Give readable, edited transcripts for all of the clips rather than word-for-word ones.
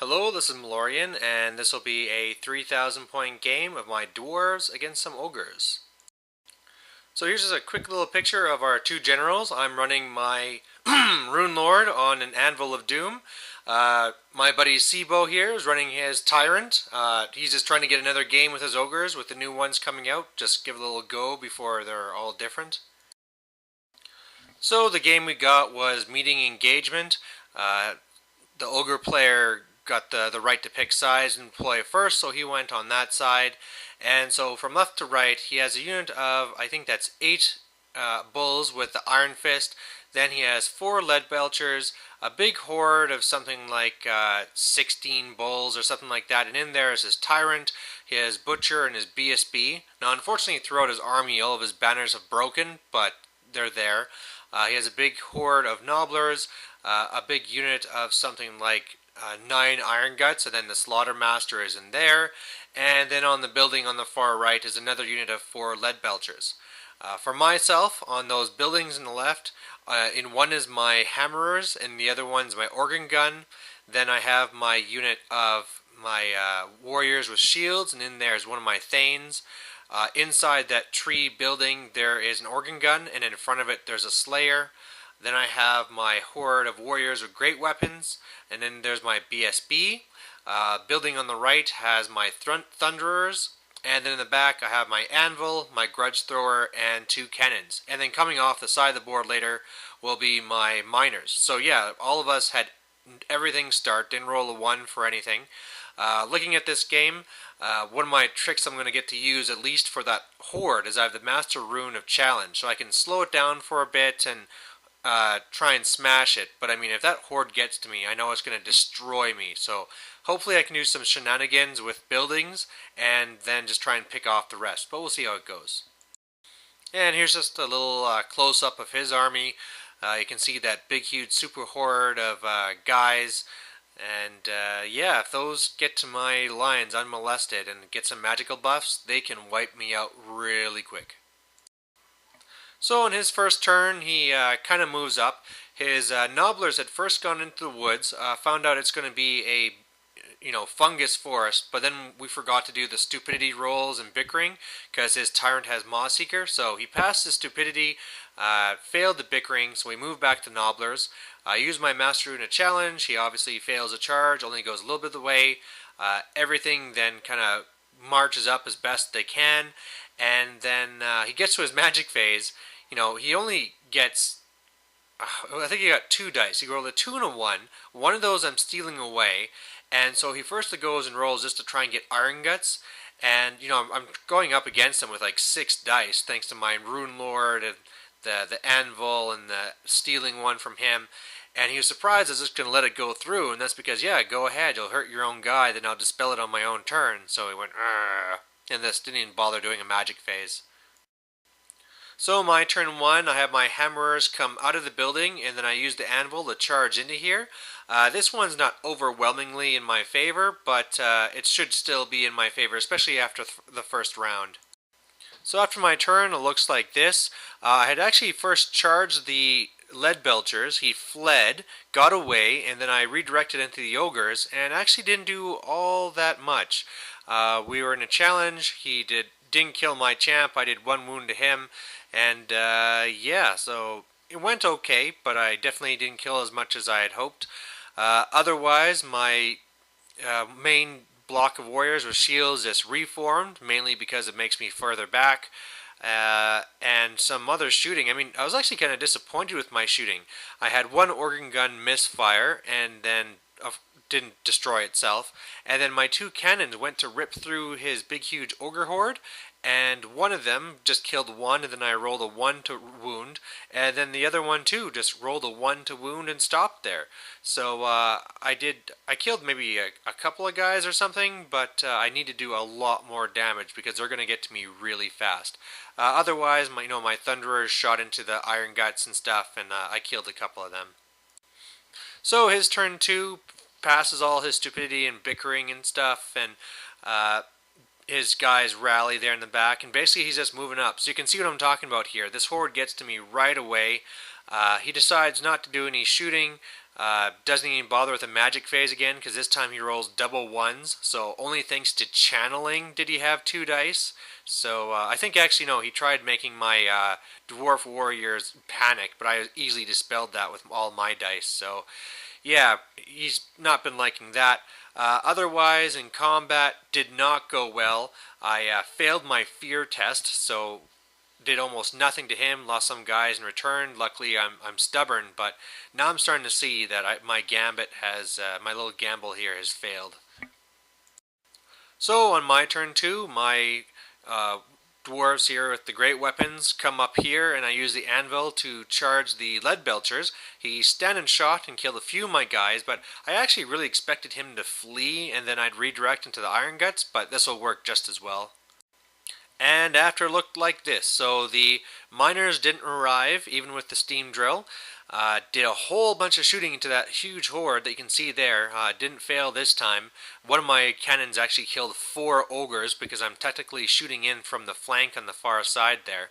Hello, this is Malorian, and this will be a 3,000 point game of my Dwarves against some Ogres. So here's just a quick little picture of our two generals. I'm running my Rune Lord on an Anvil of Doom. My buddy Sibo here is running his Tyrant. He's just trying to get another game with his Ogres with the new ones coming out. Just give it a little go before they're all different. So the game we got was Meeting Engagement. The Ogre player got the right to pick sides and play first, so he went on that side. And so from left to right, he has a unit of, I think that's 8 bulls with the Iron Fist. Then he has 4 lead belchers, a big horde of something like 16 bulls or something like that. And in there is his Tyrant, his Butcher, and his BSB. Now, unfortunately, throughout his army, all of his banners have broken, but they're there. He has a big horde of Nobblers, a big unit of something like 9 Iron Guts, and then the Slaughter Master is in there. And then on the building on the far right is another unit of 4 Lead Belchers. For myself, on those buildings on the left, in one is my Hammerers, and the other one's my Organ Gun. Then I have my unit of my Warriors with Shields, and in there is one of my Thanes. Inside that tree building there is an Organ Gun, and in front of it there's a Slayer. Then I have my horde of warriors with great weapons, and then there's my BSB. Building on the right has my Thunderers, and then in the back I have my Anvil, my Grudge Thrower, and 2 cannons. And then coming off the side of the board later will be my Miners. So yeah, all of us had everything start, didn't roll a 1 for anything. Looking at this game, one of my tricks I'm going to get to use, at least for that horde, is I have the Master Rune of Challenge, so I can slow it down for a bit and try and smash it. But I mean, if that horde gets to me, I know it's going to destroy me. So hopefully I can do some shenanigans with buildings and then just try and pick off the rest. But we'll see how it goes. And here's just a little close-up of his army. You can see that big, huge super horde of guys. And yeah, if those get to my lines unmolested and get some magical buffs, they can wipe me out really quick. So in his first turn, he kind of moves up. His Nobblers had first gone into the woods, found out it's going to be a fungus forest, but then we forgot to do the stupidity rolls and bickering because his Tyrant has Maw Seeker. So he passed the stupidity, failed the bickering, so we moved back to Nobblers. I used my Master Rune challenge. He obviously fails a charge, only goes a little bit of the way. Everything then kind of marches up as best they can, and then he gets to his magic phase. He only gets, I think he got 2 dice. He rolled a 2 and a 1. One of those I'm stealing away, and so he first goes and rolls just to try and get Iron Guts. And I'm going up against him with like 6 dice, thanks to my Rune Lord and the Anvil and the stealing one from him. And he was surprised I was just going to let it go through, and that's because, yeah, go ahead, you'll hurt your own guy, then I'll dispel it on my own turn. So he went, Argh, and this didn't even bother doing a magic phase. So my turn 1, I have my Hammerers come out of the building, and then I use the Anvil to charge into here. This one's not overwhelmingly in my favor, but it should still be in my favor, especially after the first round. So after my turn, it looks like this. I had actually first charged the Lead Belchers. He fled, got away, and then I redirected into the Ogres, and actually didn't do all that much. We were in a challenge. He didn't kill my champ. I did 1 wound to him, and yeah, so it went okay, but I definitely didn't kill as much as I had hoped. Otherwise, my main block of warriors with shields just reformed, mainly because it makes me further back. And some other shooting. I mean, I was actually kind of disappointed with my shooting. I had 1 Organ Gun misfire and then didn't destroy itself. And then my 2 cannons went to rip through his big, huge Ogre horde. And one of them just killed 1, and then I rolled a 1 to wound. And then the other one, too, just rolled a 1 to wound and stopped there. So I killed maybe a couple of guys or something, but I need to do a lot more damage because they're going to get to me really fast. Otherwise, my Thunderers shot into the Iron Guts and stuff, and I killed a couple of them. So his turn 2 passes all his stupidity and bickering and stuff, and his guys rally there in the back, and basically he's just moving up. So you can see what I'm talking about here. This horde gets to me right away. He decides not to do any shooting. Doesn't even bother with a magic phase again, because this time he rolls double ones. So only thanks to channeling did he have 2 dice. So I think actually no, he tried making my dwarf warriors panic, but I easily dispelled that with all my dice. So yeah, he's not been liking that. Otherwise, in combat, did not go well. I failed my fear test, so did almost nothing to him. Lost some guys in return. Luckily, I'm stubborn, but now I'm starting to see that my gambit has my little gamble here has failed. So on my turn 2, my dwarves here with the great weapons come up here, and I use the anvil to charge the lead belchers. He stand and shot and killed a few of my guys, but I actually really expected him to flee and then I'd redirect into the iron guts, but this will work just as well. And after looked like this. So the miners didn't arrive, even with the steam drill. Did a whole bunch of shooting into that huge horde that you can see there. Didn't fail this time. One of my cannons actually killed 4 ogres because I'm technically shooting in from the flank on the far side there.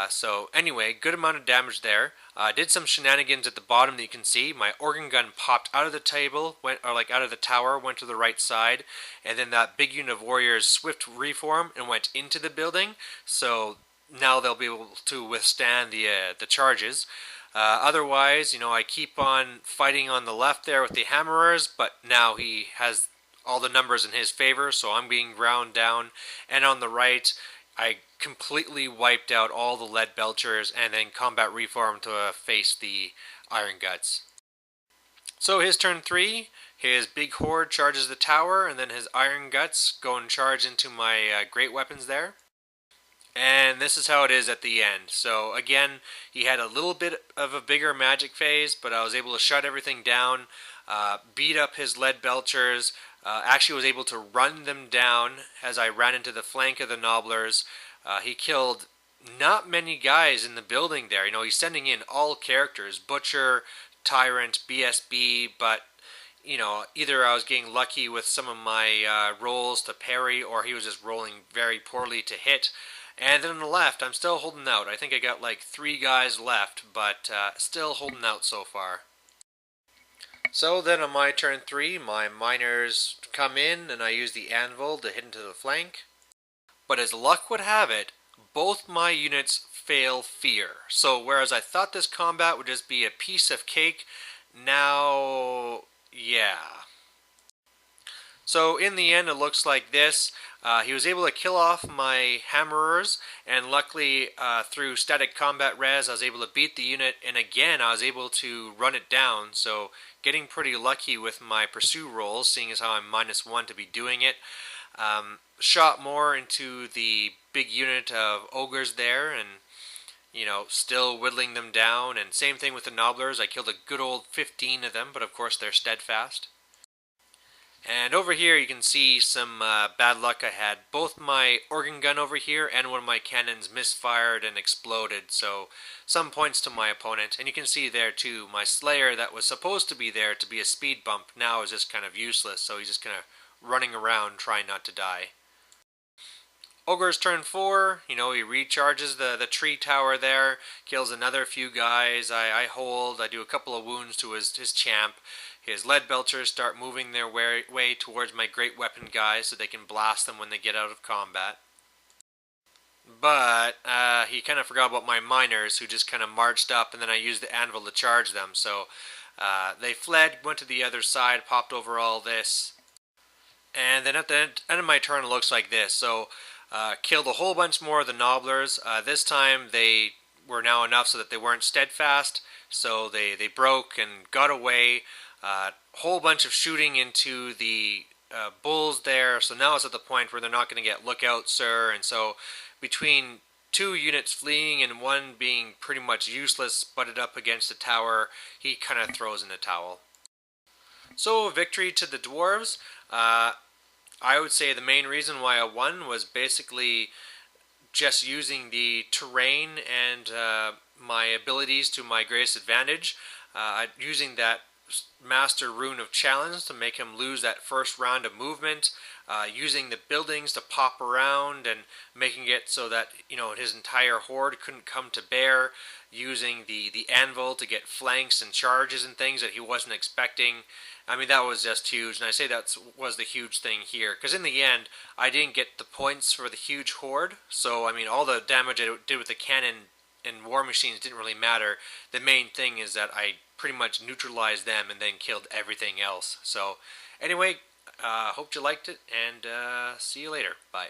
So anyway, good amount of damage there. Did some shenanigans at the bottom that you can see. My organ gun popped out of the table, out of the tower, went to the right side, and then that big unit of warriors swift reform and went into the building. So now they'll be able to withstand the charges. Otherwise, I keep on fighting on the left there with the hammerers, but now he has all the numbers in his favor, so I'm being ground down. And on the right, I completely wiped out all the lead belchers and then combat reform to face the iron guts. So his turn 3, his big horde charges the tower, and then his iron guts go and charge into my great weapons there. And this is how it is at the end. So again, he had a little bit of a bigger magic phase, but I was able to shut everything down, beat up his lead belchers, actually was able to run them down as I ran into the flank of the nobblers. He killed not many guys in the building there. He's sending in all characters, Butcher, Tyrant, BSB, but either I was getting lucky with some of my rolls to parry, or he was just rolling very poorly to hit. And then on the left, I'm still holding out. I think I got like 3 guys left, but still holding out so far. So then on my turn 3, my miners come in, and I use the anvil to hit into the flank. But as luck would have it, both my units fail fear. So whereas I thought this combat would just be a piece of cake, now, yeah. So in the end, it looks like this. He was able to kill off my hammerers, and luckily through static combat res, I was able to beat the unit, and again I was able to run it down. So getting pretty lucky with my pursue rolls, seeing as how I'm -1 to be doing it. Shot more into the big unit of ogres there, and still whittling them down. And same thing with the nobblers. I killed a good old 15 of them, but of course they're steadfast. And over here you can see some bad luck I had. Both my organ gun over here and one of my cannons misfired and exploded, so some points to my opponent. And you can see there too, my slayer that was supposed to be there to be a speed bump now is just kind of useless, so he's just kind of running around trying not to die. Ogre's turn 4, he recharges the tree tower there, kills another few guys. I hold, I do a couple of wounds to his champ. His lead belchers start moving their way towards my great weapon guys so they can blast them when they get out of combat. But he kind of forgot about my miners, who just kind of marched up, and then I used the anvil to charge them. So they fled, went to the other side, popped over all this. And then at the end of my turn, it looks like this. So killed a whole bunch more of the nobblers. This time they were now enough so that they weren't steadfast. So they broke and got away. Whole bunch of shooting into the bulls there, so now it's at the point where they're not going to get look out, sir. And so between 2 units fleeing and one being pretty much useless, butted up against the tower, he kind of throws in the towel. So victory to the dwarves. I would say the main reason why I won was basically just using the terrain and my abilities to my greatest advantage, using that Master Rune of Challenge to make him lose that first round of movement, using the buildings to pop around and making it so that his entire horde couldn't come to bear, using the anvil to get flanks and charges and things that he wasn't expecting. I mean, that was just huge, and I say that was the huge thing here, because in the end, I didn't get the points for the huge horde, so, I mean, all the damage I did with the cannon and war machines didn't really matter. The main thing is that I pretty much neutralized them and then killed everything else. So, anyway, hope you liked it, and see you later. Bye.